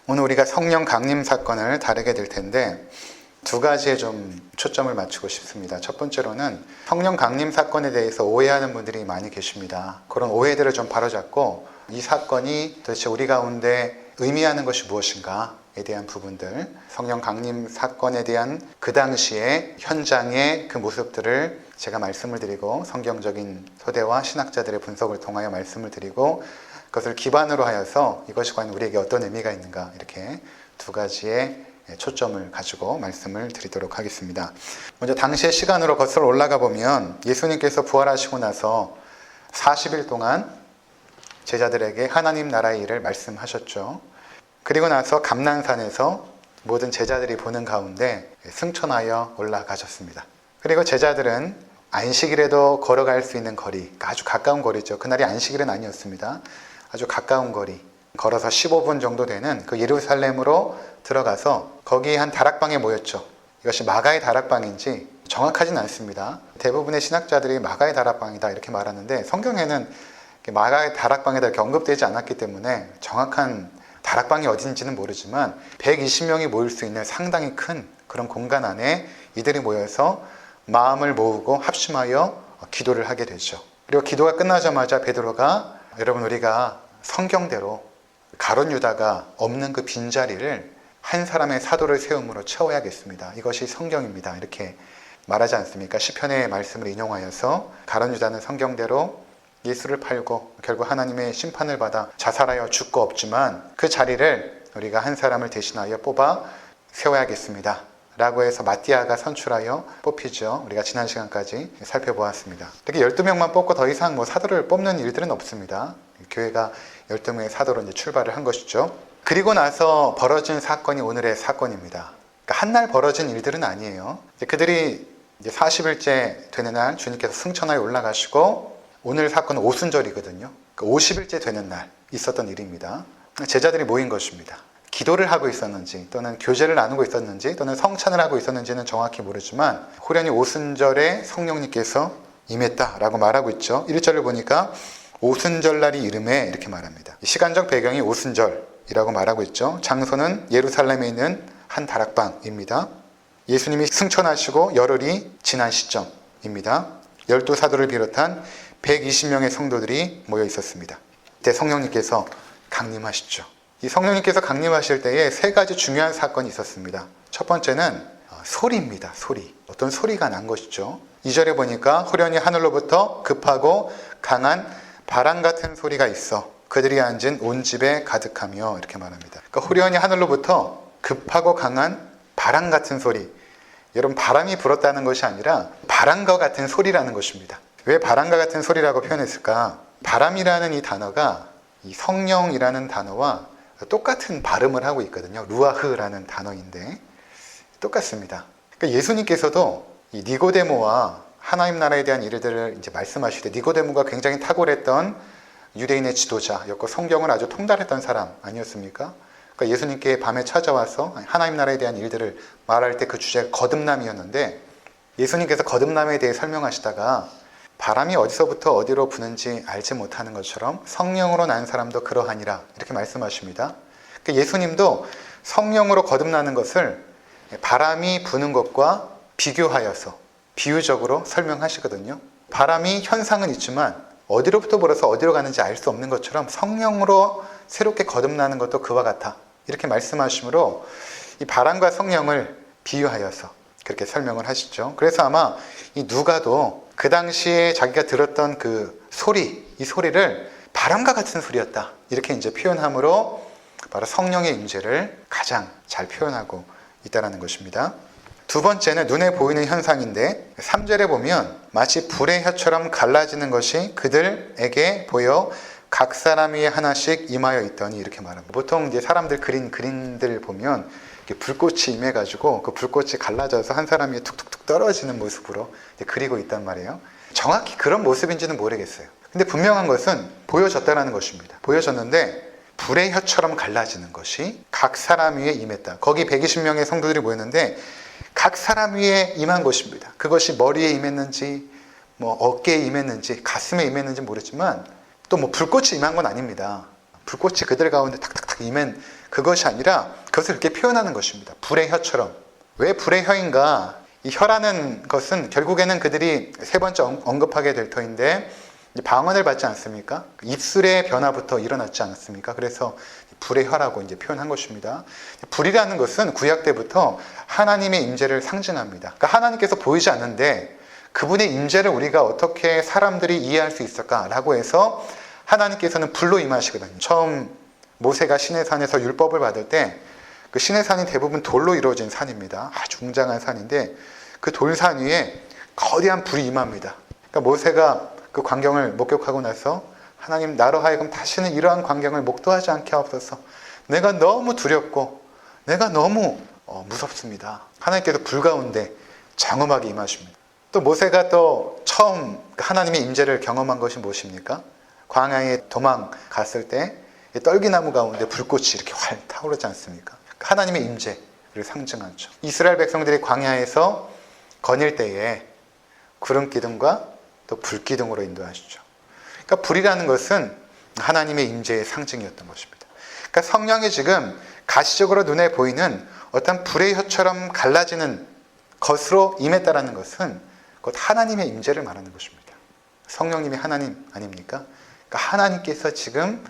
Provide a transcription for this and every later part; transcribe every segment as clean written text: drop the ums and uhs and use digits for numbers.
오늘 우리가 성령 강림 사건을 다루게 될 텐데 두 가지에 좀 초점을 맞추고 싶습니다. 첫 번째로는 성령 강림 사건에 대해서 오해하는 분들이 많이 계십니다. 그런 오해들을 좀 바로잡고 이 사건이 도대체 우리 가운데 의미하는 것이 무엇인가에 대한 부분들, 성령 강림 사건에 대한 그 당시의 현장의 그 모습들을 제가 말씀을 드리고 성경적인 소대와 신학자들의 분석을 통하여 말씀을 드리고 그것을 기반으로 하여서 이것이 과연 우리에게 어떤 의미가 있는가, 이렇게 두 가지의 초점을 가지고 말씀을 드리도록 하겠습니다. 먼저 당시의 시간으로 거슬러 올라가 보면 예수님께서 부활하시고 나서 40일 동안 제자들에게 하나님 나라의 일을 말씀하셨죠. 그리고 나서 감난산에서 모든 제자들이 보는 가운데 승천하여 올라가셨습니다. 그리고 제자들은 안식일에도 걸어갈 수 있는 거리, 아주 가까운 거리죠. 그날이 안식일은 아니었습니다. 아주 가까운 거리, 걸어서 15분 정도 되는 그 예루살렘으로 들어가서 거기 한 다락방에 모였죠. 이것이 마가의 다락방인지 정확하진 않습니다. 대부분의 신학자들이 마가의 다락방이다 이렇게 말하는데 성경에는 마가의 다락방에다 이렇게 언급되지 않았기 때문에 정확한 다락방이 어딘지는 모르지만 120명이 모일 수 있는 상당히 큰 그런 공간 안에 이들이 모여서 마음을 모으고 합심하여 기도를 하게 되죠. 그리고 기도가 끝나자마자 베드로가 여러분 우리가 성경대로 가룟 유다가 없는 그 빈자리를 한 사람의 사도를 세움으로 채워야겠습니다. 이것이 성경입니다. 이렇게 말하지 않습니까? 시편의 말씀을 인용하여서 가룟 유다는 성경대로 예수를 팔고 결국 하나님의 심판을 받아 자살하여 죽고 없지만 그 자리를 우리가 한 사람을 대신하여 뽑아 세워야겠습니다. 라고 해서 마띠아가 선출하여 뽑히죠. 우리가 지난 시간까지 살펴보았습니다. 이렇게 12명만 뽑고 더 이상 사도를 뽑는 일들은 없습니다. 교회가 12명의 사도로 이제 출발을 한 것이죠. 그리고 나서 벌어진 사건이 오늘의 사건입니다. 그러니까 한날 벌어진 일들은 아니에요. 그들이 이제 40일째 되는 날 주님께서 승천하여 올라가시고 오늘 사건은 오순절이거든요. 50일째 되는 날 있었던 일입니다. 제자들이 모인 것입니다. 기도를 하고 있었는지 또는 교제를 나누고 있었는지 또는 성찬을 하고 있었는지는 정확히 모르지만 호련히 오순절에 성령님께서 임했다라고 말하고 있죠. 1절을 보니까 오순절날이 이름에 이렇게 말합니다. 시간적 배경이 오순절이라고 말하고 있죠. 장소는 예루살렘에 있는 한 다락방입니다. 예수님이 승천하시고 열흘이 지난 시점입니다. 12사도를 비롯한 120명의 성도들이 모여 있었습니다. 그때 성령님께서 강림하시죠. 이 성령님께서 강림하실 때에 세 가지 중요한 사건이 있었습니다. 첫 번째는 소리입니다. 소리. 어떤 소리가 난 것이죠. 2절에 보니까 호련히 하늘로부터 급하고 강한 바람 같은 소리가 있어 그들이 앉은 온 집에 가득하며 이렇게 말합니다. 그러니까 호련히 하늘로부터 급하고 강한 바람 같은 소리. 여러분 바람이 불었다는 것이 아니라 바람과 같은 소리라는 것입니다. 왜 바람과 같은 소리라고 표현했을까? 바람이라는 이 단어가 이 성령이라는 단어와 똑같은 발음을 하고 있거든요. 루아흐라는 단어인데 똑같습니다. 그러니까 예수님께서도 이 니고데모와 하나님 나라에 대한 일들을 이제 말씀하실 때 니고데모가 굉장히 탁월했던 유대인의 지도자였고 성경을 아주 통달했던 사람 아니었습니까? 그러니까 예수님께 밤에 찾아와서 하나님 나라에 대한 일들을 말할 때 그 주제가 거듭남이었는데 예수님께서 거듭남에 대해 설명하시다가 바람이 어디서부터 어디로 부는지 알지 못하는 것처럼 성령으로 난 사람도 그러하니라 이렇게 말씀하십니다. 그러니까 예수님도 성령으로 거듭나는 것을 바람이 부는 것과 비교하여서 비유적으로 설명하시거든요. 바람이 현상은 있지만 어디로부터 불어서 어디로 가는지 알 수 없는 것처럼 성령으로 새롭게 거듭나는 것도 그와 같아 이렇게 말씀하시므로 이 바람과 성령을 비유하여서 그렇게 설명을 하시죠. 그래서 아마 이 누가도 그 당시에 자기가 들었던 그 소리, 이 소리를 바람과 같은 소리였다 이렇게 이제 표현함으로 바로 성령의 임재를 가장 잘 표현하고 있다는 것입니다. 두 번째는 눈에 보이는 현상인데 3절에 보면 마치 불의 혀처럼 갈라지는 것이 그들에게 보여 각 사람 위에 하나씩 임하여 있더니 이렇게 말합니다. 보통 이제 사람들 그린 그림들 보면 불꽃이 임해가지고 그 불꽃이 갈라져서 한 사람 위에 툭툭툭 떨어지는 모습으로 그리고 있단 말이에요. 정확히 그런 모습인지는 모르겠어요. 근데 분명한 것은 보여졌다는 것입니다. 보여졌는데 불의 혀처럼 갈라지는 것이 각 사람 위에 임했다. 거기 120명의 성도들이 모였는데 각 사람 위에 임한 것입니다. 그것이 머리에 임했는지 어깨에 임했는지 가슴에 임했는지 모르지만 또 불꽃이 임한 건 아닙니다. 불꽃이 그들 가운데 탁탁탁 임한 그것이 아니라 그것을 그렇게 표현하는 것입니다. 불의 혀처럼. 왜 불의 혀인가? 이 혀라는 것은 결국에는 그들이 세 번째 언급하게 될 터인데 방언을 받지 않습니까? 입술의 변화부터 일어났지 않습니까? 그래서 불의 혀라고 이제 표현한 것입니다. 불이라는 것은 구약 때부터 하나님의 임재를 상징합니다. 그러니까 하나님께서 보이지 않는데 그분의 임재를 우리가 어떻게 사람들이 이해할 수 있을까라고 해서 하나님께서는 불로 임하시거든요. 처음 모세가 시내산에서 율법을 받을 때 그 시내산이 대부분 돌로 이루어진 산입니다. 아주 웅장한 산인데 그 돌산 위에 거대한 불이 임합니다. 그러니까 모세가 그 광경을 목격하고 나서 하나님 나로 하여금 다시는 이러한 광경을 목도하지 않게 하옵소서. 내가 너무 두렵고 내가 너무 무섭습니다. 하나님께서 불 가운데 장엄하게 임하십니다. 또 모세가 또 처음 하나님의 임재를 경험한 것이 무엇입니까? 광야에 도망갔을 때 떨기나무 가운데 불꽃이 이렇게 활 타오르지 않습니까? 하나님의 임재를 상징하죠. 이스라엘 백성들이 광야에서 거닐 때에 구름 기둥과 또 불 기둥으로 인도하시죠. 그러니까 불이라는 것은 하나님의 임재의 상징이었던 것입니다. 그러니까 성령이 지금 가시적으로 눈에 보이는 어떤 불의 혀처럼 갈라지는 것으로 임했다라는 것은 곧 하나님의 임재를 말하는 것입니다. 성령님이 하나님 아닙니까? 그러니까 하나님께서 지금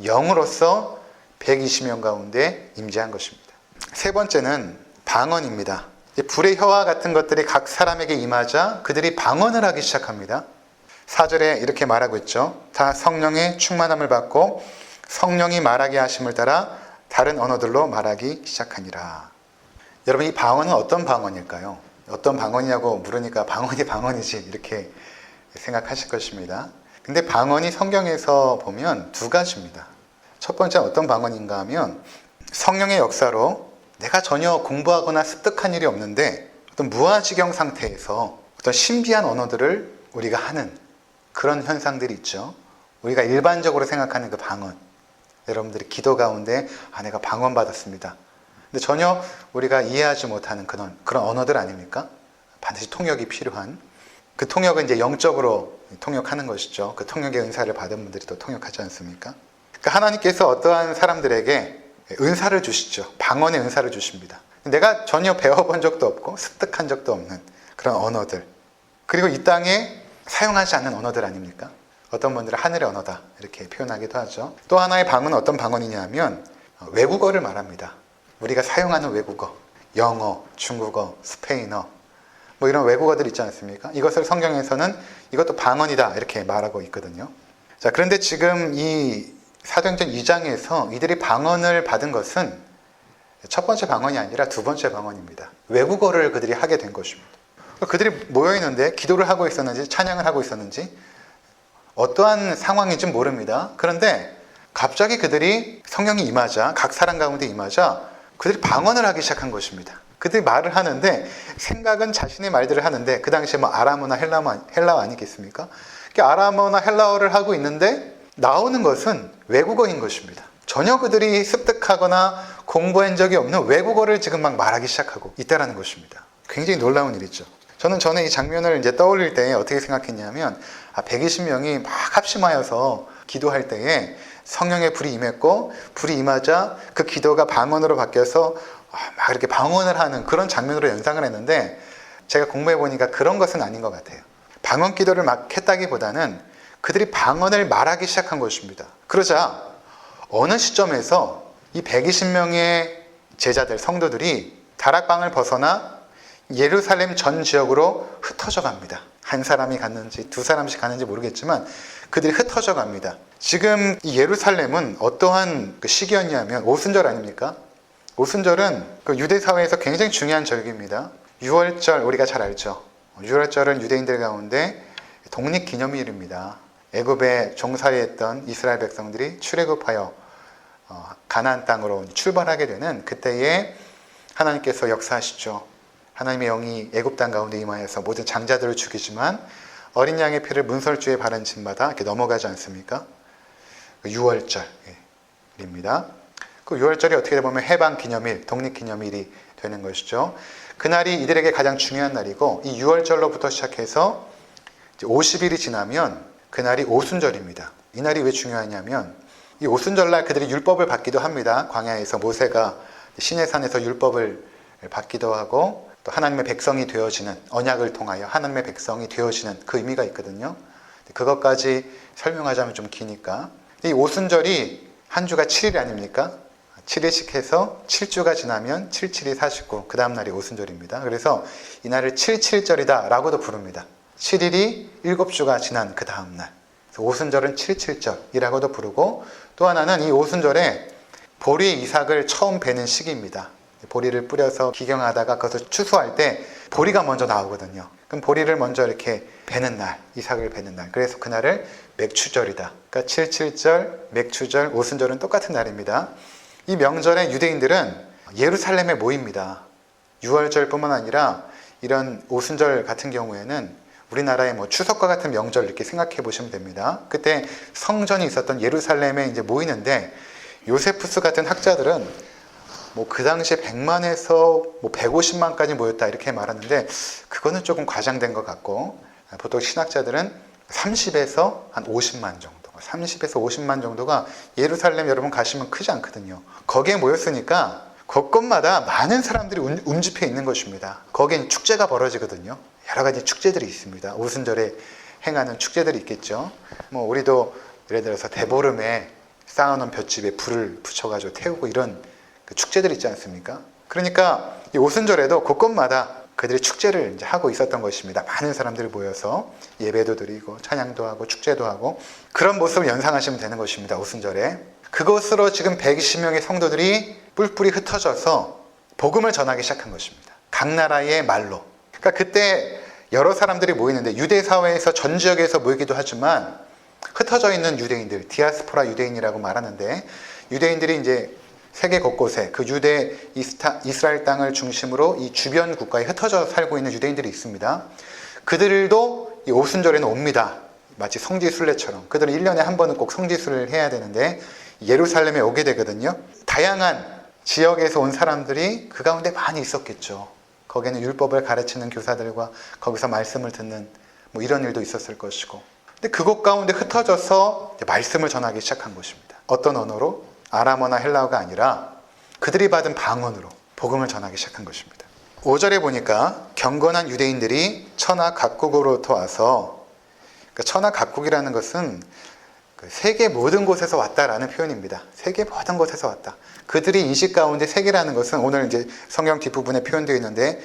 영으로서 120명 가운데 임재한 것입니다. 세 번째는 방언입니다. 불의 혀와 같은 것들이 각 사람에게 임하자 그들이 방언을 하기 시작합니다. 4절에 이렇게 말하고 있죠. 다 성령의 충만함을 받고 성령이 말하게 하심을 따라 다른 언어들로 말하기 시작하니라. 여러분, 이 방언은 어떤 방언일까요? 어떤 방언이냐고 물으니까 방언이 방언이지 이렇게 생각하실 것입니다. 근데 방언이 성경에서 보면 두 가지입니다. 첫 번째는 어떤 방언인가 하면 성령의 역사로 내가 전혀 공부하거나 습득한 일이 없는데 어떤 무아지경 상태에서 어떤 신비한 언어들을 우리가 하는 그런 현상들이 있죠. 우리가 일반적으로 생각하는 그 방언. 여러분들이 기도 가운데 내가 방언 받았습니다. 근데 전혀 우리가 이해하지 못하는 그런 언어들 아닙니까? 반드시 통역이 필요한. 그 통역은 이제 영적으로 통역하는 것이죠. 그 통역의 은사를 받은 분들이 또 통역하지 않습니까? 그러니까 하나님께서 어떠한 사람들에게 은사를 주시죠. 방언의 은사를 주십니다. 내가 전혀 배워본 적도 없고 습득한 적도 없는 그런 언어들. 그리고 이 땅에 사용하지 않는 언어들 아닙니까? 어떤 분들은 하늘의 언어다 이렇게 표현하기도 하죠. 또 하나의 방언은 어떤 방언이냐 하면 외국어를 말합니다. 우리가 사용하는 외국어, 영어, 중국어, 스페인어 뭐 이런 외국어들 있지 않습니까? 이것을 성경에서는 이것도 방언이다 이렇게 말하고 있거든요. 자, 그런데 지금 이 사도행전 2장에서 이들이 방언을 받은 것은 첫 번째 방언이 아니라 두 번째 방언입니다. 외국어를 그들이 하게 된 것입니다. 그들이 모여있는데 기도를 하고 있었는지 찬양을 하고 있었는지 어떠한 상황인지 모릅니다. 그런데 갑자기 그들이 성령이 임하자 각 사람 가운데 임하자 그들이 방언을 하기 시작한 것입니다. 그들이 말을 하는데 생각은 자신의 말들을 하는데 그 당시에 뭐 아람어나 헬라어 아니겠습니까? 아람어나 헬라어를 하고 있는데 나오는 것은 외국어인 것입니다. 전혀 그들이 습득하거나 공부한 적이 없는 외국어를 지금 막 말하기 시작하고 있다는 것입니다. 굉장히 놀라운 일이죠. 저는 이 장면을 이제 떠올릴 때 어떻게 생각했냐면 120명이 막 합심하여서 기도할 때에 성령의 불이 임했고 불이 임하자 그 기도가 방언으로 바뀌어서 막 이렇게 방언을 하는 그런 장면으로 연상을 했는데 제가 공부해 보니까 그런 것은 아닌 것 같아요. 방언 기도를 막 했다기보다는 그들이 방언을 말하기 시작한 것입니다. 그러자 어느 시점에서 이 120명의 제자들, 성도들이 다락방을 벗어나 예루살렘 전 지역으로 흩어져 갑니다. 한 사람이 갔는지 두 사람씩 가는지 모르겠지만 그들이 흩어져 갑니다. 지금 이 예루살렘은 어떠한 시기였냐면 오순절 아닙니까? 오순절은 그 유대 사회에서 굉장히 중요한 절기입니다. 6월절 우리가 잘 알죠. 6월절은 유대인들 가운데 독립기념일입니다. 애굽에 종살이했던 이스라엘 백성들이 출애굽하여 가나안 땅으로 출발하게 되는 그때에 하나님께서 역사하시죠. 하나님의 영이 애굽 땅 가운데 임하여서 모든 장자들을 죽이지만 어린 양의 피를 문설주에 바른 집마다 이렇게 넘어가지 않습니까? 6월절입니다. 그 6월절이 어떻게 보면 해방기념일, 독립기념일이 되는 것이죠. 그날이 이들에게 가장 중요한 날이고 이 6월절로부터 시작해서 50일이 지나면 그날이 오순절입니다. 이 날이 왜 중요하냐면 이 오순절날 그들이 율법을 받기도 합니다. 광야에서 모세가 시내산에서 율법을 받기도 하고 또 하나님의 백성이 되어지는, 언약을 통하여 하나님의 백성이 되어지는 그 의미가 있거든요. 그것까지 설명하자면 좀 기니까, 이 오순절이 한 주가 7일 아닙니까? 7일씩 해서 7주가 지나면 7, 7이 49, 그 다음 날이 오순절입니다. 그래서 이날을 7.7절이다 라고도 부릅니다. 7일이 7주가 지난 그 다음 날, 오순절은 7.7절이라고도 부르고, 또 하나는 이 오순절에 보리 이삭을 처음 베는 시기입니다. 보리를 뿌려서 기경하다가 그것을 추수할 때 보리가 먼저 나오거든요. 그럼 보리를 먼저 이렇게 베는 날, 이삭을 베는 날, 그래서 그날을 맥추절이다. 그러니까 7.7절, 맥추절, 오순절은 똑같은 날입니다. 이 명절에 유대인들은 예루살렘에 모입니다. 유월절뿐만 아니라 이런 오순절 같은 경우에는 우리나라의 뭐 추석과 같은 명절 이렇게 생각해 보시면 됩니다. 그때 성전이 있었던 예루살렘에 이제 모이는데, 요세푸스 같은 학자들은 뭐 그 당시에 100만에서 뭐 150만까지 모였다 이렇게 말하는데, 그거는 조금 과장된 것 같고, 보통 신학자들은 30에서 한 50만 정도, 30에서 50만 정도가, 예루살렘 여러분 가시면 크지 않거든요. 거기에 모였으니까 곳곳마다 많은 사람들이 움집해 있는 것입니다. 거기엔 축제가 벌어지거든요. 여러 가지 축제들이 있습니다. 오순절에 행하는 축제들이 있겠죠. 뭐 우리도 예를 들어서 대보름에 쌓아놓은 볏집에 불을 붙여가지고 태우고 이런 그 축제들이 있지 않습니까? 그러니까 이 오순절에도 곳곳마다 그들이 축제를 이제 하고 있었던 것입니다. 많은 사람들이 모여서 예배도 드리고 찬양도 하고 축제도 하고, 그런 모습을 연상하시면 되는 것입니다. 오순절에 그것으로 지금 120명의 성도들이 뿔뿔이 흩어져서 복음을 전하기 시작한 것입니다. 각 나라의 말로. 그러니까 그때 여러 사람들이 모이는데, 유대 사회에서 전 지역에서 모이기도 하지만 흩어져 있는 유대인들, 디아스포라 유대인이라고 말하는데, 유대인들이 이제 세계 곳곳에 그 유대 이스라엘 땅을 중심으로 이 주변 국가에 흩어져 살고 있는 유대인들이 있습니다. 그들도 이 오순절에는 옵니다. 마치 성지순례처럼. 그들은 1년에 한 번은 꼭 성지순례를 해야 되는데 예루살렘에 오게 되거든요. 다양한 지역에서 온 사람들이 그 가운데 많이 있었겠죠. 거기에는 율법을 가르치는 교사들과 거기서 말씀을 듣는 뭐 이런 일도 있었을 것이고, 근데 그곳 가운데 흩어져서 말씀을 전하기 시작한 것입니다. 어떤 언어로? 아람어나 헬라어가 아니라 그들이 받은 방언으로 복음을 전하기 시작한 것입니다. 5절에 보니까 경건한 유대인들이 천하 각국으로부터 와서, 그러니까 천하 각국이라는 것은 세계 모든 곳에서 왔다라는 표현입니다. 세계 모든 곳에서 왔다. 그들이 인식 가운데 세계라는 것은 오늘 이제 성경 뒷부분에 표현되어 있는데,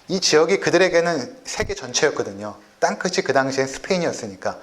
이 지역이 그들에게는 세계 전체였거든요. 땅끝이 그 당시엔 스페인이었으니까.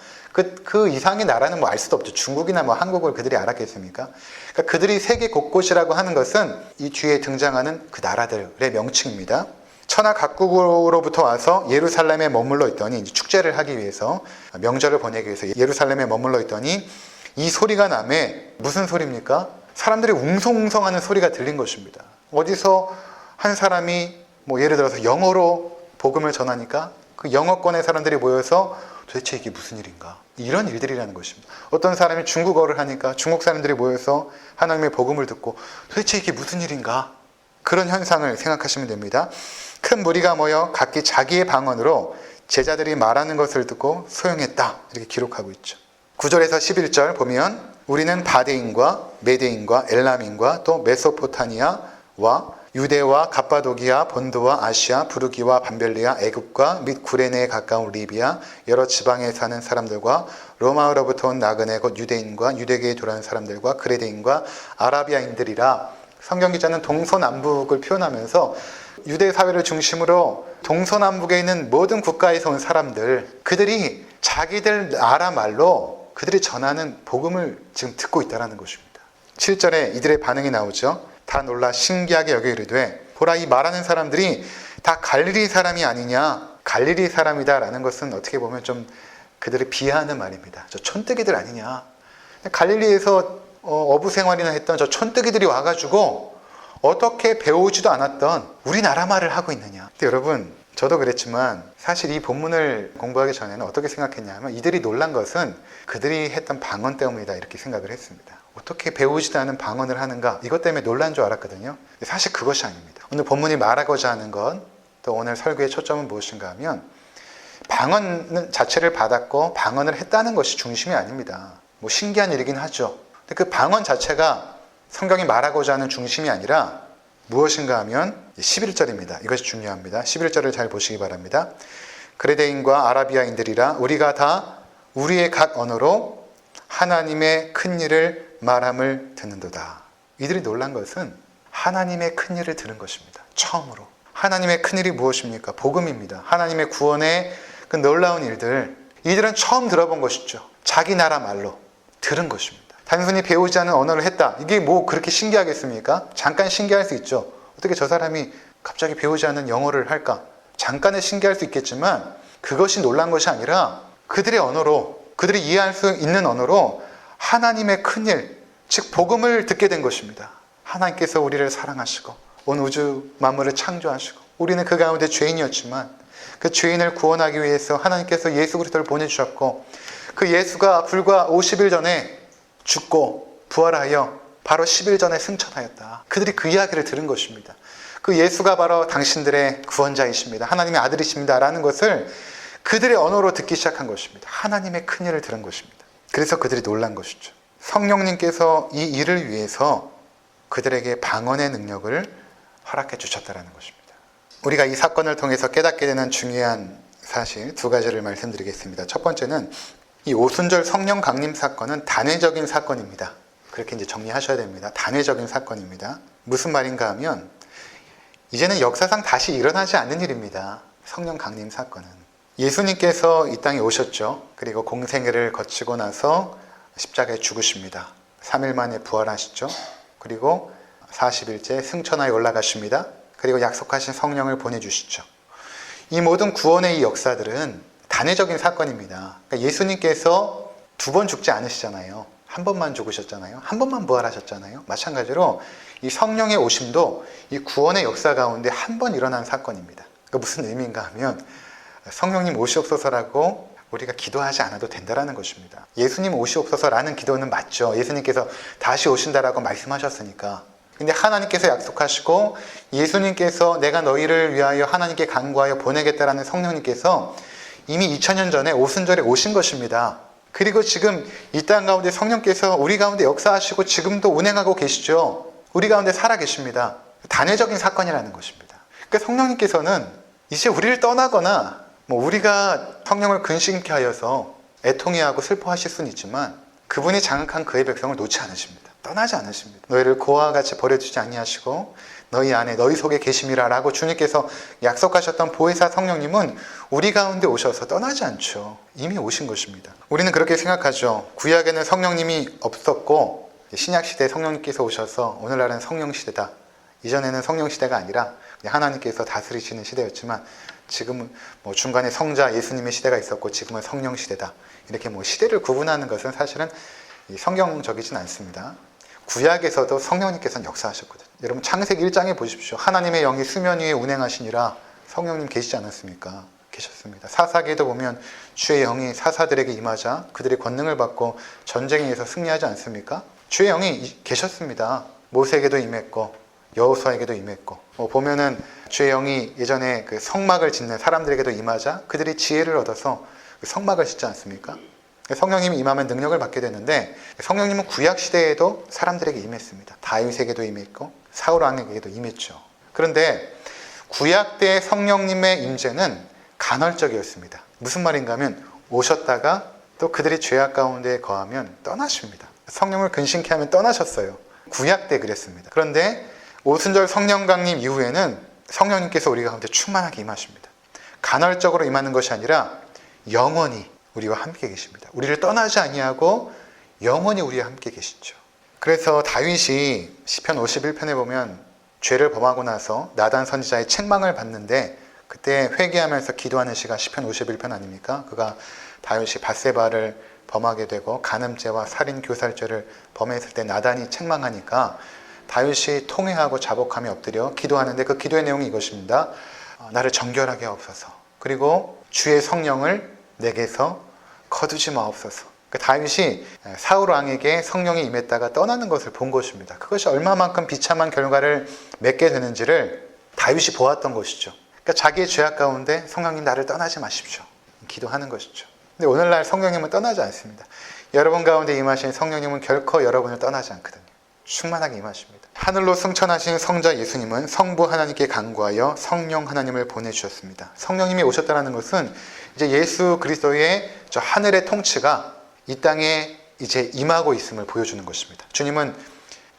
그 이상의 나라는 뭐 알 수도 없죠. 중국이나 뭐 한국을 그들이 알았겠습니까? 그러니까 그들이 세계 곳곳이라고 하는 것은 이 뒤에 등장하는 그 나라들의 명칭입니다. 천하 각국으로부터 와서 예루살렘에 머물러 있더니, 이제 축제를 하기 위해서, 명절을 보내기 위해서 예루살렘에 머물러 있더니 이 소리가 나매, 무슨 소리입니까? 사람들이 웅성웅성하는 소리가 들린 것입니다. 어디서 한 사람이 뭐 예를 들어서 영어로 복음을 전하니까 그 영어권의 사람들이 모여서 도대체 이게 무슨 일인가? 이런 일들이라는 것입니다. 어떤 사람이 중국어를 하니까 중국 사람들이 모여서 하나님의 복음을 듣고 도대체 이게 무슨 일인가? 그런 현상을 생각하시면 됩니다. 큰 무리가 모여 각기 자기의 방언으로 제자들이 말하는 것을 듣고 소용했다, 이렇게 기록하고 있죠. 9절에서 11절 보면, 우리는 바데인과 메데인과 엘람인과 또 메소포타미아와 유대와 갑바도기아, 본도와 아시아, 부르기와 밤벨리아, 애굽과 및 구레네에 가까운 리비아, 여러 지방에 사는 사람들과 로마로부터 온 나그네 곧 유대인과 유대계에 들어온 사람들과 그레데인과 아라비아인들이라. 성경 기자는 동서남북을 표현하면서 유대 사회를 중심으로 동서남북에 있는 모든 국가에서 온 사람들, 그들이 자기들 나라 말로 그들이 전하는 복음을 지금 듣고 있다는 것입니다. 7절에 이들의 반응이 나오죠. 다 놀라 신기하게 여겨 이르되, 보라, 이 말하는 사람들이 다 갈릴리 사람이 아니냐. 갈릴리 사람이다라는 것은 어떻게 보면 좀 그들을 비하하는 말입니다. 저 촌뜨기들 아니냐. 갈릴리에서 어부 생활이나 했던 저 촌뜨기들이 와가지고 어떻게 배우지도 않았던 우리나라 말을 하고 있느냐. 근데 여러분, 저도 그랬지만 사실 이 본문을 공부하기 전에는 어떻게 생각했냐 하면, 이들이 놀란 것은 그들이 했던 방언 때문이다, 이렇게 생각을 했습니다. 어떻게 배우지도 않은 방언을 하는가, 이것 때문에 놀란 줄 알았거든요. 사실 그것이 아닙니다. 오늘 본문이 말하고자 하는 건, 또 오늘 설교의 초점은 무엇인가 하면, 방언 자체를 받았고 방언을 했다는 것이 중심이 아닙니다. 뭐 신기한 일이긴 하죠. 그 방언 자체가 성경이 말하고자 하는 중심이 아니라 무엇인가 하면 11절입니다. 이것이 중요합니다. 11절을 잘 보시기 바랍니다. 그레데인과 아라비아인들이라 우리가 다 우리의 각 언어로 하나님의 큰 일을 말함을 듣는도다. 이들이 놀란 것은 하나님의 큰 일을 들은 것입니다. 처음으로. 하나님의 큰 일이 무엇입니까? 복음입니다. 하나님의 구원의 그 놀라운 일들, 이들은 처음 들어본 것이죠. 자기 나라 말로 들은 것입니다. 단순히 배우지 않은 언어를 했다. 이게 뭐 그렇게 신기하겠습니까? 잠깐 신기할 수 있죠. 어떻게 저 사람이 갑자기 배우지 않은 영어를 할까? 잠깐은 신기할 수 있겠지만 그것이 놀란 것이 아니라 그들의 언어로, 그들이 이해할 수 있는 언어로 하나님의 큰 일, 즉 복음을 듣게 된 것입니다. 하나님께서 우리를 사랑하시고 온 우주 만물을 창조하시고 우리는 그 가운데 죄인이었지만 그 죄인을 구원하기 위해서 하나님께서 예수 그리스도를 보내주셨고 그 예수가 불과 50일 전에 죽고 부활하여 바로 10일 전에 승천하였다. 그들이 그 이야기를 들은 것입니다. 그 예수가 바로 당신들의 구원자이십니다. 하나님의 아들이십니다. 라는 것을 그들의 언어로 듣기 시작한 것입니다. 하나님의 큰 일을 들은 것입니다. 그래서 그들이 놀란 것이죠. 성령님께서 이 일을 위해서 그들에게 방언의 능력을 허락해 주셨다는 것입니다. 우리가 이 사건을 통해서 깨닫게 되는 중요한 사실 두 가지를 말씀드리겠습니다. 첫 번째는 이 오순절 성령 강림 사건은 단회적인 사건입니다. 그렇게 이제 정리하셔야 됩니다. 단회적인 사건입니다. 무슨 말인가 하면 이제는 역사상 다시 일어나지 않는 일입니다. 성령 강림 사건은. 예수님께서 이 땅에 오셨죠. 그리고 공생애를 거치고 나서 십자가에 죽으십니다. 3일 만에 부활하시죠. 그리고 40일째 승천하여 올라가십니다. 그리고 약속하신 성령을 보내주시죠. 이 모든 구원의 이 역사들은 단회적인 사건입니다. 그러니까 예수님께서 두 번 죽지 않으시잖아요. 한 번만 죽으셨잖아요. 한 번만 부활하셨잖아요. 마찬가지로 이 성령의 오심도 이 구원의 역사 가운데 한 번 일어난 사건입니다. 그러니까 무슨 의미인가 하면 성령님 오시옵소서라고 우리가 기도하지 않아도 된다는 것입니다. 예수님 오시옵소서라는 기도는 맞죠. 예수님께서 다시 오신다라고 말씀하셨으니까. 근데 하나님께서 약속하시고 예수님께서 내가 너희를 위하여 하나님께 간구하여 보내겠다라는 성령님께서 이미 2000년 전에 오순절에 오신 것입니다. 그리고 지금 이 땅 가운데 성령께서 우리 가운데 역사하시고 지금도 운행하고 계시죠. 우리 가운데 살아 계십니다. 단회적인 사건이라는 것입니다. 그러니까 성령님께서는 이제 우리를 떠나거나 우리가 성령을 근심케 하여서 애통해하고 슬퍼하실 수는 있지만 그분이 장악한 그의 백성을 놓지 않으십니다. 떠나지 않으십니다. 너희를 고아와 같이 버려두지 아니하시고 너희 안에 너희 속에 계심이라 라고 주님께서 약속하셨던 보혜사 성령님은 우리 가운데 오셔서 떠나지 않죠. 이미 오신 것입니다. 우리는 그렇게 생각하죠. 구약에는 성령님이 없었고 신약시대에 성령님께서 오셔서 오늘날은 성령시대다. 이전에는 성령시대가 아니라 하나님께서 다스리시는 시대였지만 지금은 중간에 성자 예수님의 시대가 있었고 지금은 성령시대다. 이렇게 시대를 구분하는 것은 사실은 성경적이진 않습니다. 구약에서도 성령님께서는 역사하셨거든요. 여러분 창세기 1장에 보십시오. 하나님의 영이 수면 위에 운행하시니라 성령님 계시지 않았습니까? 계셨습니다. 사사기에도 보면 주의 영이 사사들에게 임하자 그들의 권능을 받고 전쟁에서 승리하지 않습니까? 주의 영이 계셨습니다. 모세에게도 임했고 여호수아에게도 임했고 보면은 주의 영이 예전에 그 성막을 짓는 사람들에게도 임하자 그들이 지혜를 얻어서 그 성막을 짓지 않습니까? 성령님이 임하면 능력을 받게 되는데 성령님은 구약 시대에도 사람들에게 임했습니다. 다윗에게도 임했고 사울 왕에게도 임했죠. 그런데 구약 때 성령님의 임재는 간헐적이었습니다. 무슨 말인가 하면 오셨다가 또 그들이 죄악 가운데 거하면 떠나십니다. 성령을 근심케 하면 떠나셨어요. 구약 때 그랬습니다. 그런데 오순절 성령 강림 이후에는 성령님께서 우리 가운데 충만하게 임하십니다. 간헐적으로 임하는 것이 아니라 영원히 우리와 함께 계십니다. 우리를 떠나지 아니하고 영원히 우리와 함께 계시죠. 그래서 다윗이 시편 51편에 보면 죄를 범하고 나서 나단 선지자의 책망을 받는데 그때 회개하면서 기도하는 시가 시편 51편 아닙니까? 그가 다윗이 밧세바를 범하게 되고 간음죄와 살인 교살죄를 범했을 때 나단이 책망하니까 다윗이 통회하고 자복하며 엎드려 기도하는데 그 기도의 내용이 이것입니다. 나를 정결하게 하옵소서. 그리고 주의 성령을 내게서 거두지 마옵소서. 다윗이 사울 왕에게 성령이 임했다가 떠나는 것을 본 것입니다. 그것이 얼마만큼 비참한 결과를 맺게 되는지를 다윗이 보았던 것이죠. 그러니까 자기의 죄악 가운데 성령님 나를 떠나지 마십시오. 기도하는 것이죠. 근데 오늘날 성령님은 떠나지 않습니다. 여러분 가운데 임하신 성령님은 결코 여러분을 떠나지 않거든요. 충만하게 임하십니다. 하늘로 승천하신 성자 예수님은 성부 하나님께 간구하여 성령 하나님을 보내주셨습니다. 성령님이 오셨다는 것은 이제 예수 그리스도의 저 하늘의 통치가 이 땅에 이제 임하고 있음을 보여주는 것입니다. 주님은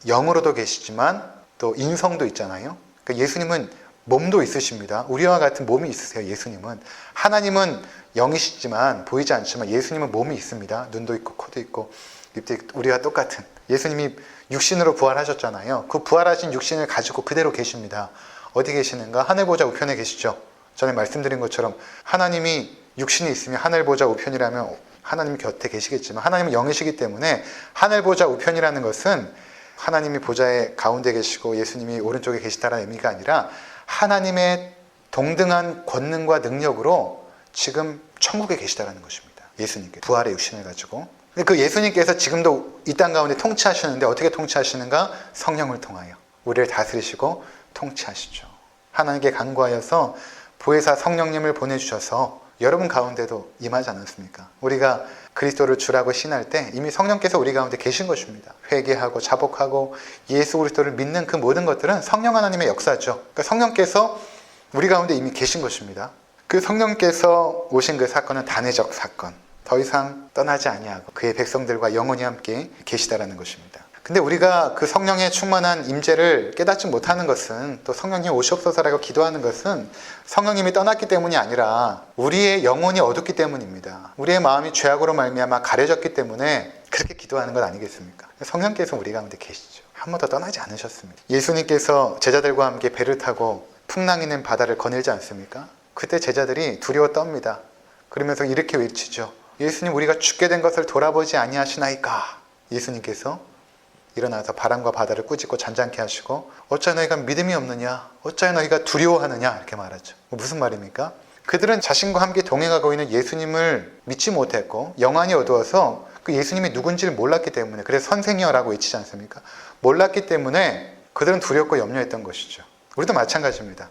영으로도 계시지만 또 인성도 있잖아요. 그러니까 예수님은 몸도 있으십니다. 우리와 같은 몸이 있으세요. 예수님은. 하나님은 영이시지만 보이지 않지만 예수님은 몸이 있습니다. 눈도 있고 코도 있고 입도 있고 우리와 똑같은. 예수님이 육신으로 부활하셨잖아요. 그 부활하신 육신을 가지고 그대로 계십니다. 어디 계시는가? 하늘 보좌 우편에 계시죠. 전에 말씀드린 것처럼 하나님이 육신이 있으면 하늘 보좌 우편이라면 하나님 곁에 계시겠지만 하나님은 영이시기 때문에 하늘 보좌 우편이라는 것은 하나님이 보좌의 가운데 계시고 예수님이 오른쪽에 계시다는 의미가 아니라 하나님의 동등한 권능과 능력으로 지금 천국에 계시다는 것입니다. 예수님께 부활의 육신을 가지고. 근데 그 예수님께서 지금도 이 땅 가운데 통치하시는데 어떻게 통치하시는가? 성령을 통하여 우리를 다스리시고 통치하시죠. 하나님께 간구하여서 보혜사 성령님을 보내주셔서 여러분 가운데도 임하지 않았습니까? 우리가 그리스도를 주라고 신할 때 이미 성령께서 우리 가운데 계신 것입니다. 회개하고 자복하고 예수 그리스도를 믿는 그 모든 것들은 성령 하나님의 역사죠. 그러니까 성령께서 우리 가운데 이미 계신 것입니다. 그 성령께서 오신 그 사건은 단회적 사건. 더 이상 떠나지 아니하고 그의 백성들과 영원히 함께 계시다라는 것입니다. 근데 우리가 그 성령의 충만한 임재를 깨닫지 못하는 것은 또 성령님 오시옵소서라고 기도하는 것은 성령님이 떠났기 때문이 아니라 우리의 영혼이 어둡기 때문입니다. 우리의 마음이 죄악으로 말미암아 가려졌기 때문에 그렇게 기도하는 것 아니겠습니까? 성령께서 우리 가운데 계시죠. 한 번도 떠나지 않으셨습니다. 예수님께서 제자들과 함께 배를 타고 풍랑 있는 바다를 거닐지 않습니까? 그때 제자들이 두려워 떱니다. 그러면서 이렇게 외치죠. 예수님, 우리가 죽게 된 것을 돌아보지 아니하시나이까? 예수님께서 일어나서 바람과 바다를 꾸짖고 잔잔케 하시고 어찌하여 너희가 믿음이 없느냐? 어찌하여 너희가 두려워하느냐? 이렇게 말하죠. 무슨 말입니까? 그들은 자신과 함께 동행하고 있는 예수님을 믿지 못했고 영안이 어두워서 그 예수님이 누군지를 몰랐기 때문에, 그래서 선생이여라고 외치지 않습니까? 몰랐기 때문에 그들은 두렵고 염려했던 것이죠. 우리도 마찬가지입니다.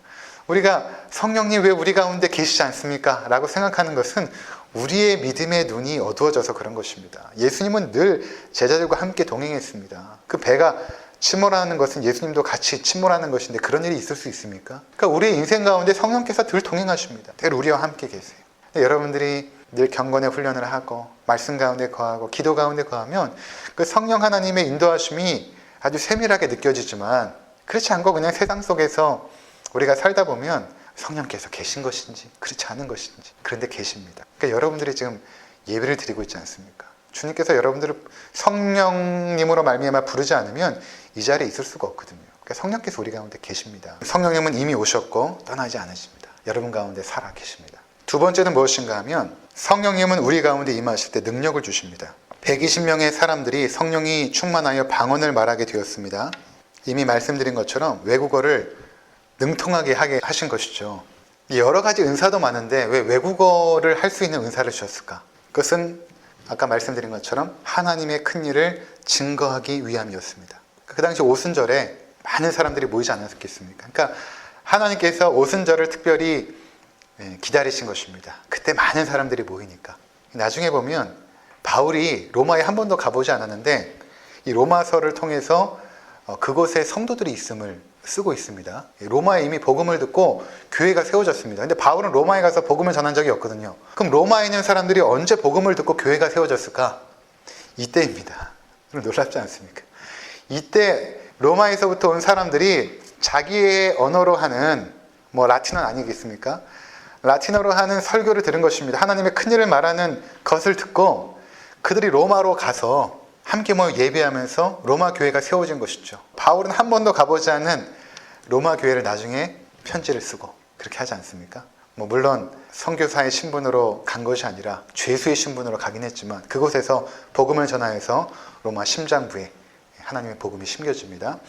우리가 성령님 왜 우리 가운데 계시지 않습니까? 라고 생각하는 것은 우리의 믿음의 눈이 어두워져서 그런 것입니다. 예수님은 늘 제자들과 함께 동행했습니다. 그 배가 침몰하는 것은 예수님도 같이 침몰하는 것인데 그런 일이 있을 수 있습니까? 그러니까 우리의 인생 가운데 성령께서 늘 동행하십니다. 늘 우리와 함께 계세요. 여러분들이 늘 경건의 훈련을 하고 말씀 가운데 거하고 기도 가운데 거하면 그 성령 하나님의 인도하심이 아주 세밀하게 느껴지지만 그렇지 않고 그냥 세상 속에서 우리가 살다 보면 성령께서 계신 것인지 그렇지 않은 것인지 그런데 계십니다. 그러니까 여러분들이 지금 예배를 드리고 있지 않습니까? 주님께서 여러분들을 성령님으로 말미암아 부르지 않으면 이 자리에 있을 수가 없거든요. 그러니까 성령께서 우리 가운데 계십니다. 성령님은 이미 오셨고 떠나지 않으십니다. 여러분 가운데 살아 계십니다. 두 번째는 무엇인가 하면 성령님은 우리 가운데 임하실 때 능력을 주십니다. 120명의 사람들이 성령이 충만하여 방언을 말하게 되었습니다. 이미 말씀드린 것처럼 외국어를 능통하게 하게 하신 것이죠. 여러 가지 은사도 많은데 왜 외국어를 할 수 있는 은사를 주셨을까? 그것은 아까 말씀드린 것처럼 하나님의 큰 일을 증거하기 위함이었습니다. 그 당시 오순절에 많은 사람들이 모이지 않았겠습니까? 그러니까 하나님께서 오순절을 특별히 기다리신 것입니다. 그때 많은 사람들이 모이니까. 나중에 보면 바울이 로마에 한 번도 가보지 않았는데 이 로마서를 통해서 그곳에 성도들이 있음을 쓰고 있습니다. 로마에 이미 복음을 듣고 교회가 세워졌습니다. 근데 바울은 로마에 가서 복음을 전한 적이 없거든요. 그럼 로마에 있는 사람들이 언제 복음을 듣고 교회가 세워졌을까? 이때입니다. 놀랍지 않습니까? 이때 로마에서부터 온 사람들이 자기의 언어로 하는 라틴어는 아니겠습니까? 라틴어로 하는 설교를 들은 것입니다. 하나님의 큰일을 말하는 것을 듣고 그들이 로마로 가서 함께 모여 예배하면서 로마 교회가 세워진 것이죠. 바울은 한 번도 가보지 않은 로마 교회를 나중에 편지를 쓰고 그렇게 하지 않습니까? 물론 선교사의 신분으로 간 것이 아니라 죄수의 신분으로 가긴 했지만 그곳에서 복음을 전하여서 로마 심장부에 하나님의 복음이 심겨집니다.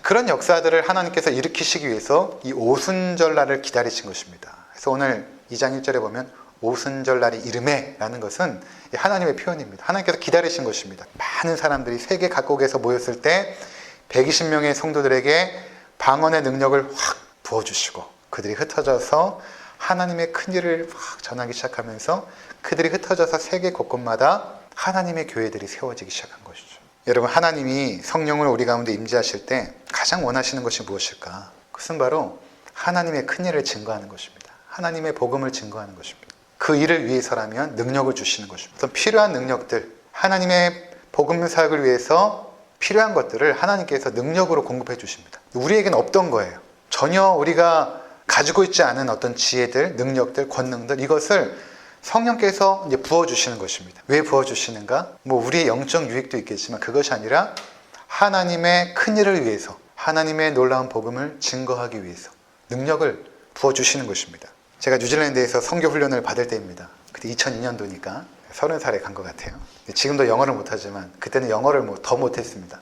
그런 역사들을 하나님께서 일으키시기 위해서 이 오순절날을 기다리신 것입니다. 그래서 오늘 2장 1절에 보면 오순절날이 이름에 라는 것은 하나님의 표현입니다. 하나님께서 기다리신 것입니다. 많은 사람들이 세계 각국에서 모였을 때 120명의 성도들에게 방언의 능력을 확 부어주시고 그들이 흩어져서 하나님의 큰일을 확 전하기 시작하면서 그들이 흩어져서 세계 곳곳마다 하나님의 교회들이 세워지기 시작한 것이죠. 여러분, 하나님이 성령을 우리 가운데 임재하실 때 가장 원하시는 것이 무엇일까? 그것은 바로 하나님의 큰 일을 증거하는 것입니다. 하나님의 복음을 증거하는 것입니다. 그 일을 위해서라면 능력을 주시는 것입니다. 어떤 필요한 능력들, 하나님의 복음 사역을 위해서 필요한 것들을 하나님께서 능력으로 공급해 주십니다. 우리에게는 없던 거예요. 전혀 우리가 가지고 있지 않은 어떤 지혜들, 능력들, 권능들, 이것을 성령께서 이제 부어주시는 것입니다. 왜 부어주시는가? 우리의 영적 유익도 있겠지만 그것이 아니라 하나님의 큰 일을 위해서, 하나님의 놀라운 복음을 증거하기 위해서 능력을 부어주시는 것입니다. 제가 뉴질랜드에서 선교 훈련을 받을 때입니다. 그때 2002년도니까 30살에 간 것 같아요. 지금도 영어를 못하지만 그때는 영어를 더 못했습니다.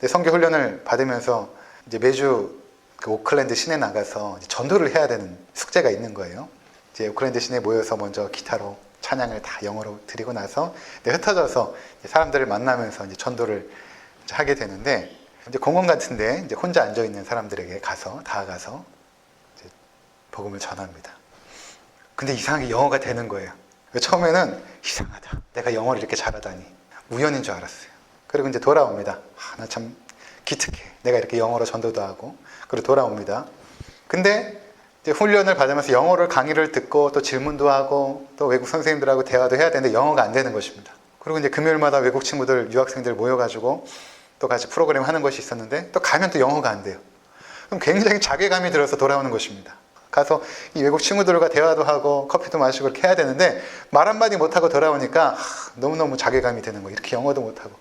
선교 훈련을 받으면서 이제 매주 그 오클랜드 시내 나가서 전도를 해야 되는 숙제가 있는 거예요. 이제 오클랜드 시내에 모여서 먼저 기타로 찬양을 다 영어로 드리고 나서 흩어져서 사람들을 만나면서 이제 전도를 하게 되는데, 이제 공원 같은데 이제 혼자 앉아 있는 사람들에게 다가가서 이제 복음을 전합니다. 근데 이상하게 영어가 되는 거예요. 처음에는 이상하다, 내가 영어를 이렇게 잘하다니, 우연인 줄 알았어요. 그리고 이제 돌아옵니다. 나 참 기특해, 내가 이렇게 영어로 전도도 하고. 그리고 돌아옵니다. 근데 이제 훈련을 받으면서 영어를 강의를 듣고 또 질문도 하고 또 외국 선생님들하고 대화도 해야 되는데 영어가 안 되는 것입니다. 그리고 이제 금요일마다 외국 친구들, 유학생들 모여가지고 또 같이 프로그램 하는 것이 있었는데 또 가면 또 영어가 안 돼요. 그럼 굉장히 자괴감이 들어서 돌아오는 것입니다. 가서 이 외국 친구들과 대화도 하고 커피도 마시고 이렇게 해야 되는데 말 한마디 못하고 돌아오니까 너무너무 자괴감이 드는 거예요. 이렇게 영어도 못하고.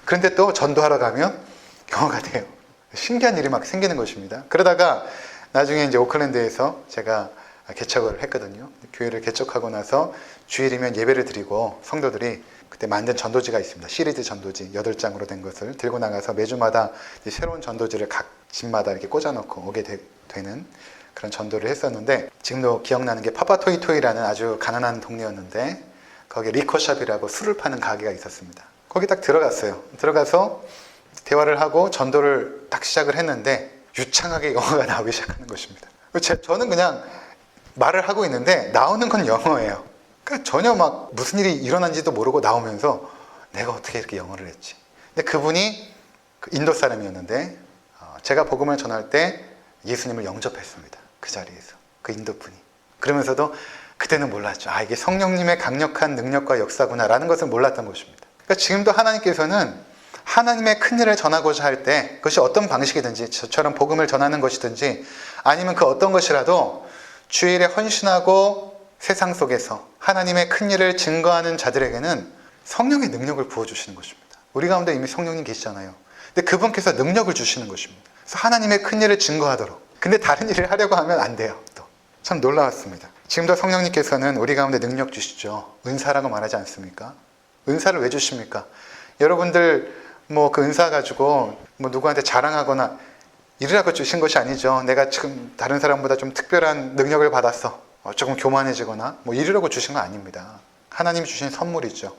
그런데 또 전도하러 가면 영어가 돼요. 신기한 일이 막 생기는 것입니다. 그러다가 나중에 이제 오클랜드에서 제가 개척을 했거든요. 교회를 개척하고 나서 주일이면 예배를 드리고 성도들이 그때 만든 전도지가 있습니다. 시리즈 전도지 8장으로 된 것을 들고 나가서 매주마다 새로운 전도지를 각 집마다 이렇게 꽂아놓고 오게 되는 그런 전도를 했었는데, 지금도 기억나는 게 파파토이토이라는 아주 가난한 동네였는데 거기에 리코샵이라고 술을 파는 가게가 있었습니다. 거기 딱 들어갔어요. 들어가서 대화를 하고 전도를 딱 시작을 했는데 유창하게 영어가 나오기 시작하는 것입니다. 저는 그냥 말을 하고 있는데 나오는 건 영어예요. 그러니까 전혀 막 무슨 일이 일어난지도 모르고 나오면서 내가 어떻게 이렇게 영어를 했지. 근데 그분이 인도 사람이었는데 제가 복음을 전할 때 예수님을 영접했습니다. 그 자리에서 그 인도 분이. 그러면서도 그때는 몰랐죠. 이게 성령님의 강력한 능력과 역사구나라는 것을 몰랐던 것입니다. 그러니까 지금도 하나님께서는 하나님의 큰 일을 전하고자 할 때, 그것이 어떤 방식이든지, 저처럼 복음을 전하는 것이든지 아니면 그 어떤 것이라도 주일에 헌신하고 세상 속에서 하나님의 큰 일을 증거하는 자들에게는 성령의 능력을 부어주시는 것입니다. 우리 가운데 이미 성령님 계시잖아요. 근데 그분께서 능력을 주시는 것입니다. 그래서 하나님의 큰 일을 증거하도록. 근데 다른 일을 하려고 하면 안 돼요. 또 참 놀라웠습니다. 지금도 성령님께서는 우리 가운데 능력 주시죠. 은사라고 말하지 않습니까? 은사를 왜 주십니까? 여러분들 그 은사 가지고 누구한테 자랑하거나 이러라고 주신 것이 아니죠. 내가 지금 다른 사람보다 좀 특별한 능력을 받았어, 조금 교만해지거나 이러라고 주신 거 아닙니다. 하나님이 주신 선물이죠.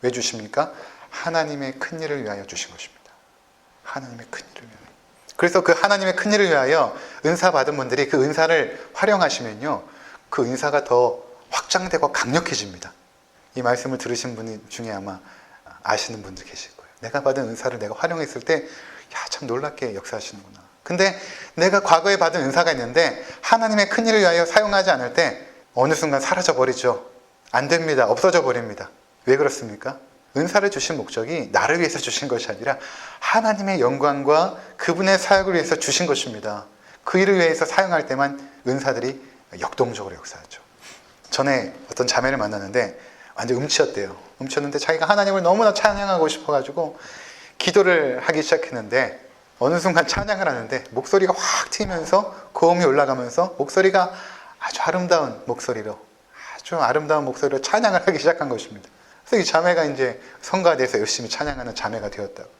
왜 주십니까? 하나님의 큰 일을 위하여 주신 것입니다. 하나님의 큰 일을 위하여. 그래서 그 하나님의 큰 일을 위하여 은사 받은 분들이 그 은사를 활용하시면요, 그 은사가 더 확장되고 강력해집니다. 이 말씀을 들으신 분 중에 아마 아시는 분들 계실 거예요. 내가 받은 은사를 내가 활용했을 때 참 놀랍게 역사하시는구나. 근데 내가 과거에 받은 은사가 있는데 하나님의 큰 일을 위하여 사용하지 않을 때 어느 순간 사라져 버리죠. 안 됩니다. 없어져 버립니다. 왜 그렇습니까? 은사를 주신 목적이 나를 위해서 주신 것이 아니라 하나님의 영광과 그분의 사역을 위해서 주신 것입니다. 그 일을 위해서 사용할 때만 은사들이 역동적으로 역사하죠. 전에 어떤 자매를 만났는데 완전 음치였대요. 음치였는데 자기가 하나님을 너무나 찬양하고 싶어가지고 기도를 하기 시작했는데 어느 순간 찬양을 하는데 목소리가 확 튀면서 고음이 올라가면서 목소리가 아주 아름다운 목소리로 찬양을 하기 시작한 것입니다. 그래서 이 자매가 이제 성가대에서 열심히 찬양하는 자매가 되었다고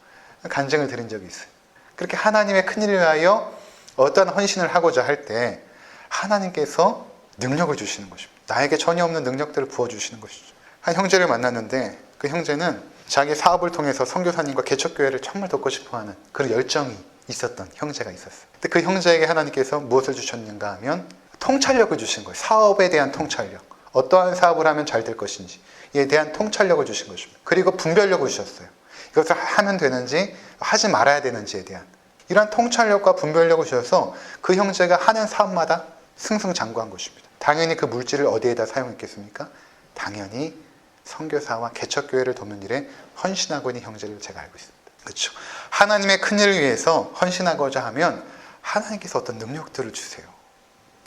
간증을 드린 적이 있어요. 그렇게 하나님의 큰 일을 위하여 어떠한 헌신을 하고자 할 때 하나님께서 능력을 주시는 것입니다. 나에게 전혀 없는 능력들을 부어주시는 것이죠. 한 형제를 만났는데 그 형제는 자기 사업을 통해서 선교사님과 개척교회를 정말 돕고 싶어하는 그런 열정이 있었던 형제가 있었어요. 근데 그 형제에게 하나님께서 무엇을 주셨는가 하면 통찰력을 주신 거예요. 사업에 대한 통찰력. 어떠한 사업을 하면 잘 될 것인지에 대한 통찰력을 주신 것입니다. 그리고 분별력을 주셨어요. 이것을 하면 되는지 하지 말아야 되는지에 대한 이러한 통찰력과 분별력을 주셔서 그 형제가 하는 사업마다 승승장구한 것입니다. 당연히 그 물질을 어디에다 사용했겠습니까? 당연히 선교사와 개척교회를 돕는 일에 헌신하고 있는 형제를 제가 알고 있습니다. 그렇죠? 하나님의 큰일을 위해서 헌신하고자 하면 하나님께서 어떤 능력들을 주세요.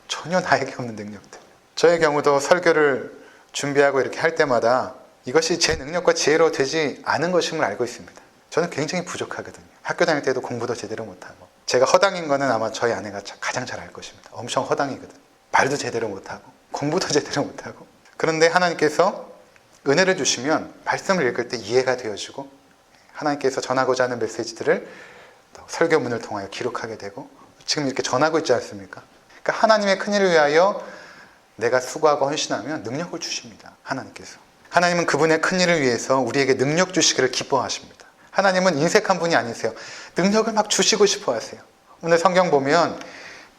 전혀 나에게 없는 능력들. 저의 경우도 설교를 준비하고 이렇게 할 때마다 이것이 제 능력과 지혜로 되지 않은 것임을 알고 있습니다. 저는 굉장히 부족하거든요. 학교 다닐 때도 공부도 제대로 못하고 제가 허당인 거는 아마 저희 아내가 가장 잘 알 것입니다. 엄청 허당이거든. 말도 제대로 못하고 공부도 제대로 못하고. 그런데 하나님께서 은혜를 주시면 말씀을 읽을 때 이해가 되어지고 하나님께서 전하고자 하는 메시지들을 설교문을 통하여 기록하게 되고 지금 이렇게 전하고 있지 않습니까? 그러니까 하나님의 큰일을 위하여 내가 수고하고 헌신하면 능력을 주십니다. 하나님께서. 하나님은 그분의 큰일을 위해서 우리에게 능력 주시기를 기뻐하십니다. 하나님은 인색한 분이 아니세요. 능력을 막 주시고 싶어 하세요. 오늘 성경 보면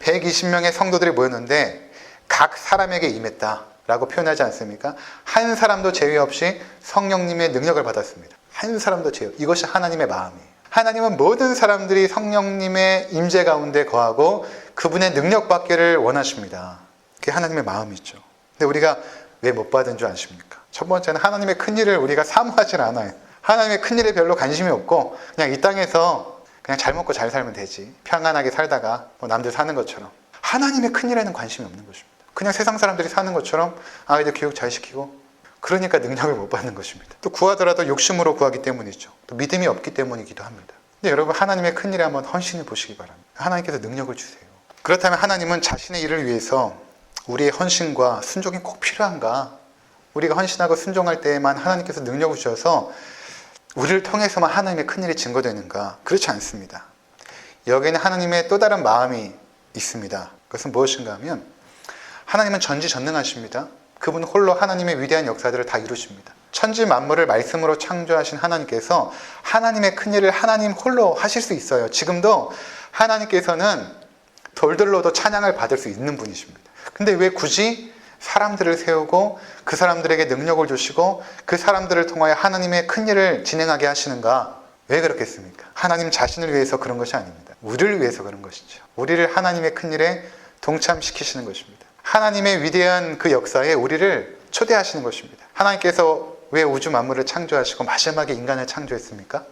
120명의 성도들이 모였는데 각 사람에게 임했다라고 표현하지 않습니까? 한 사람도 제외 없이 성령님의 능력을 받았습니다. 한 사람도 제외. 이것이 하나님의 마음이에요. 하나님은 모든 사람들이 성령님의 임재 가운데 거하고 그분의 능력 받기를 원하십니다. 그게 하나님의 마음이죠. 근데 우리가 왜 못 받은 줄 아십니까? 첫 번째는 하나님의 큰일을 우리가 사모하지 않아요. 하나님의 큰일에 별로 관심이 없고 그냥 이 땅에서 그냥 잘 먹고 잘 살면 되지. 평안하게 살다가 뭐 남들 사는 것처럼. 하나님의 큰일에는 관심이 없는 것입니다. 그냥 세상 사람들이 사는 것처럼 아이들 교육 잘 시키고 그러니까 능력을 못 받는 것입니다. 또 구하더라도 욕심으로 구하기 때문이죠. 또 믿음이 없기 때문이기도 합니다. 근데 여러분 하나님의 큰일에 한번 헌신해 보시기 바랍니다. 하나님께서 능력을 주세요. 그렇다면 하나님은 자신의 일을 위해서 우리의 헌신과 순종이 꼭 필요한가? 우리가 헌신하고 순종할 때에만 하나님께서 능력을 주셔서 우리를 통해서만 하나님의 큰일이 증거되는가? 그렇지 않습니다. 여기에는 하나님의 또 다른 마음이 있습니다. 그것은 무엇인가 하면 하나님은 전지전능하십니다. 그분 홀로 하나님의 위대한 역사들을 다 이루십니다. 천지 만물을 말씀으로 창조하신 하나님께서 하나님의 큰일을 하나님 홀로 하실 수 있어요. 지금도 하나님께서는 돌들로도 찬양을 받을 수 있는 분이십니다. 근데 왜 굳이 사람들을 세우고 그 사람들에게 능력을 주시고 그 사람들을 통하여 하나님의 큰일을 진행하게 하시는가? 왜 그렇겠습니까? 하나님 자신을 위해서 그런 것이 아닙니다. 우리를 위해서 그런 것이죠. 우리를 하나님의 큰일에 동참시키시는 것입니다. 하나님의 위대한 그 역사에 우리를 초대하시는 것입니다. 하나님께서 왜 우주 만물을 창조하시고 마지막에 인간을 창조했습니까?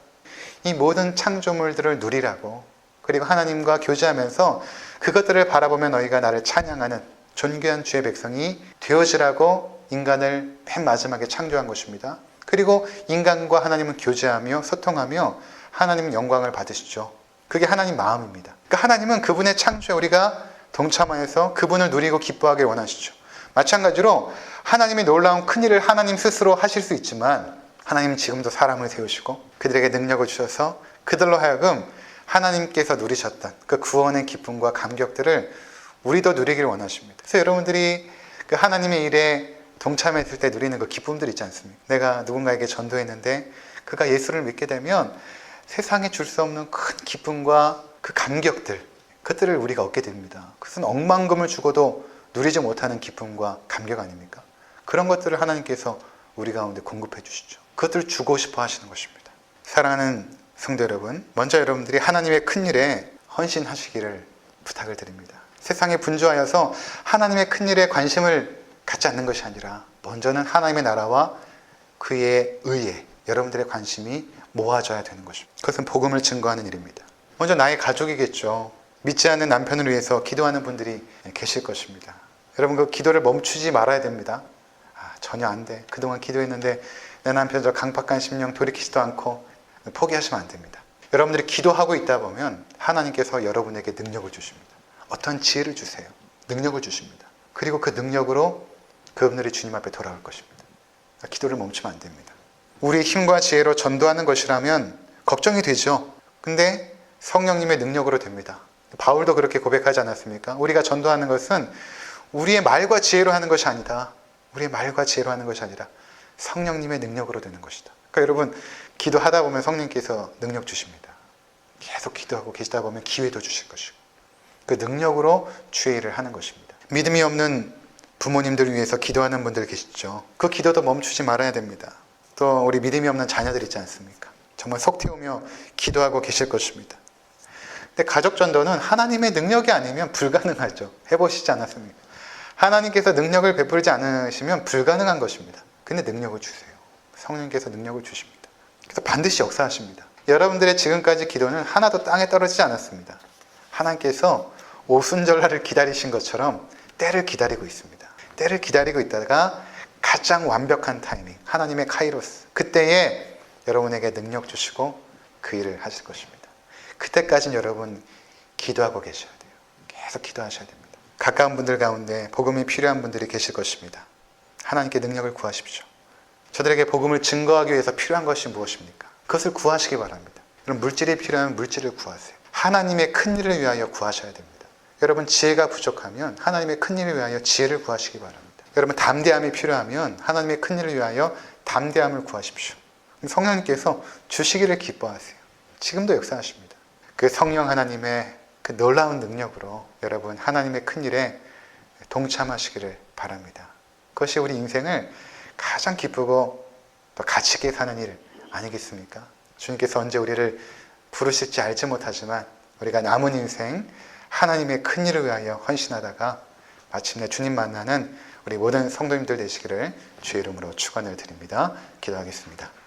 이 모든 창조물들을 누리라고, 그리고 하나님과 교제하면서 그것들을 바라보며 너희가 나를 찬양하는 존귀한 주의 백성이 되어지라고 인간을 맨 마지막에 창조한 것입니다. 그리고 인간과 하나님은 교제하며 소통하며 하나님 영광을 받으시죠. 그게 하나님 마음입니다. 그러니까 하나님은 그분의 창조에 우리가 동참하여서 그분을 누리고 기뻐하길 원하시죠. 마찬가지로 하나님이 놀라운 큰일을 하나님 스스로 하실 수 있지만 하나님은 지금도 사람을 세우시고 그들에게 능력을 주셔서 그들로 하여금 하나님께서 누리셨던 그 구원의 기쁨과 감격들을 우리도 누리길 원하십니다. 그래서 여러분들이 그 하나님의 일에 동참했을 때 누리는 그 기쁨들 있지 않습니까? 내가 누군가에게 전도했는데 그가 예수를 믿게 되면 세상에 줄 수 없는 큰 기쁨과 그 감격들, 그것들을 우리가 얻게 됩니다. 그것은 억만금을 주고도 누리지 못하는 기쁨과 감격 아닙니까? 그런 것들을 하나님께서 우리 가운데 공급해 주시죠. 그것들을 주고 싶어 하시는 것입니다. 사랑하는 성도 여러분, 먼저 여러분들이 하나님의 큰일에 헌신하시기를 부탁을 드립니다. 세상에 분주하여서 하나님의 큰일에 관심을 갖지 않는 것이 아니라 먼저는 하나님의 나라와 그의 의에 여러분들의 관심이 모아져야 되는 것입니다. 그것은 복음을 증거하는 일입니다. 먼저 나의 가족이겠죠. 믿지 않는 남편을 위해서 기도하는 분들이 계실 것입니다. 여러분 그 기도를 멈추지 말아야 됩니다. 전혀 안 돼. 그동안 기도했는데 내 남편 저 강팍한 심령 돌이키지도 않고 포기하시면 안 됩니다. 여러분들이 기도하고 있다 보면 하나님께서 여러분에게 능력을 주십니다. 어떤 지혜를 주세요. 능력을 주십니다. 그리고 그 능력으로 그분들이 주님 앞에 돌아갈 것입니다. 기도를 멈추면 안 됩니다. 우리 힘과 지혜로 전도하는 것이라면 걱정이 되죠. 근데 성령님의 능력으로 됩니다. 바울도 그렇게 고백하지 않았습니까? 우리가 전도하는 것은 우리의 말과 지혜로 하는 것이 아니다. 우리의 말과 지혜로 하는 것이 아니라 성령님의 능력으로 되는 것이다. 그러니까 여러분 기도하다 보면 성령께서 능력 주십니다. 계속 기도하고 계시다 보면 기회도 주실 것이고 그 능력으로 주의 일을 하는 것입니다. 믿음이 없는 부모님들 위해서 기도하는 분들 계시죠. 그 기도도 멈추지 말아야 됩니다. 또 우리 믿음이 없는 자녀들 있지 않습니까? 정말 속 태우며 기도하고 계실 것입니다. 근데 가족 전도는 하나님의 능력이 아니면 불가능하죠. 해보시지 않았습니까? 하나님께서 능력을 베풀지 않으시면 불가능한 것입니다. 근데 능력을 주세요. 성령께서 능력을 주십니다. 그래서 반드시 역사하십니다. 여러분들의 지금까지 기도는 하나도 땅에 떨어지지 않았습니다. 하나님께서 오순절날을 기다리신 것처럼 때를 기다리고 있습니다. 때를 기다리고 있다가 가장 완벽한 타이밍, 하나님의 카이로스, 그때에 여러분에게 능력 주시고 그 일을 하실 것입니다. 그때까지는 여러분 기도하고 계셔야 돼요. 계속 기도하셔야 됩니다. 가까운 분들 가운데 복음이 필요한 분들이 계실 것입니다. 하나님께 능력을 구하십시오. 저들에게 복음을 증거하기 위해서 필요한 것이 무엇입니까? 그것을 구하시기 바랍니다. 여러분, 물질이 필요하면 물질을 구하세요. 하나님의 큰 일을 위하여 구하셔야 됩니다. 여러분, 지혜가 부족하면 하나님의 큰 일을 위하여 지혜를 구하시기 바랍니다. 여러분, 담대함이 필요하면 하나님의 큰 일을 위하여 담대함을 구하십시오. 성령님께서 주시기를 기뻐하세요. 지금도 역사하십니다. 그 성령 하나님의 그 놀라운 능력으로 여러분 하나님의 큰 일에 동참하시기를 바랍니다. 그것이 우리 인생을 가장 기쁘고 또 가치 있게 사는 일 아니겠습니까? 주님께서 언제 우리를 부르실지 알지 못하지만 우리가 남은 인생 하나님의 큰 일을 위하여 헌신하다가 마침내 주님 만나는 우리 모든 성도님들 되시기를 주의 이름으로 축원을 드립니다. 기도하겠습니다.